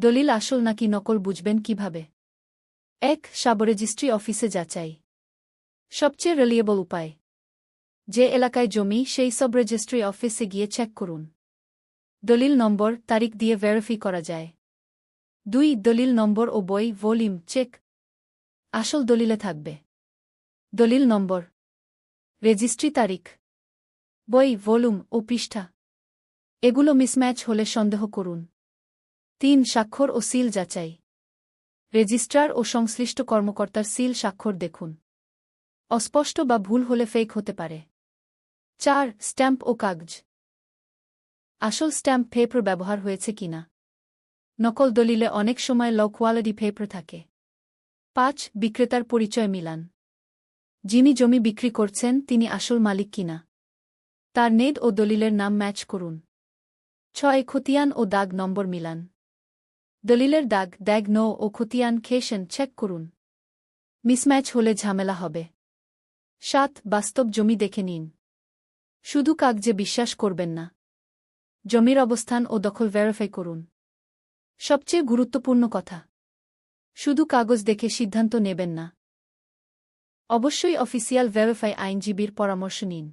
দলিল আসল নাকি নকল বুঝবেন কিভাবে? ১. সাবরেজিস্ট্রি অফিসে যাচাই। সবচেয়ে রিলিয়েবল উপায়। যে এলাকায় জমি সেই সাবরেজিস্ট্রি অফিসে গিয়ে চেক করুন। দলিল নম্বর, তারিখ দিয়ে ভেরিফাই করা যায়। ২. দলিল নম্বর ও বই ভলিউম চেক। আসল দলিলে থাকবে দলিল নম্বর, রেজিস্ট্রি তারিখ, বই ভলিউম ও পৃষ্ঠা। এগুলো মিসম্যাচ হলে সন্দেহ করুন। ৩. স্বাক্ষর ও সিল যাচাই। রেজিস্ট্রার ও সংশ্লিষ্ট কর্মকর্তার সিল স্বাক্ষর দেখুন। অস্পষ্ট বা ভুল হলে ফেক হতে পারে। ৪. স্ট্যাম্প ও কাগজ। আসল স্ট্যাম্প পেপার ব্যবহার হয়েছে কিনা। নকল দলিলে অনেক সময় লো কোয়ালিটি পেপার থাকে। ৫. বিক্রেতার পরিচয় মিলান। যিনি জমি বিক্রি করছেন তিনি আসল মালিক কিনা তার নেড ও দলিলের নাম ম্যাচ করুন। ৬. খতিয়ান ও দাগ নম্বর মিলান। দলিলের দাগ নো ও খতিয়ান খেসেন চেক করুন। মিসম্যাচ হলে ঝামেলা হবে। ৭. বাস্তব জমি দেখে নিন। শুধু কাগজে বিশ্বাস করবেন না। জমির অবস্থান ও দখল ভেরিফাই করুন। সবচেয়ে গুরুত্বপূর্ণ কথা, শুধু কাগজ দেখে সিদ্ধান্ত নেবেন না। অবশ্যই অফিসিয়াল ভেরিফাই আইনজীবীর পরামর্শ নিন।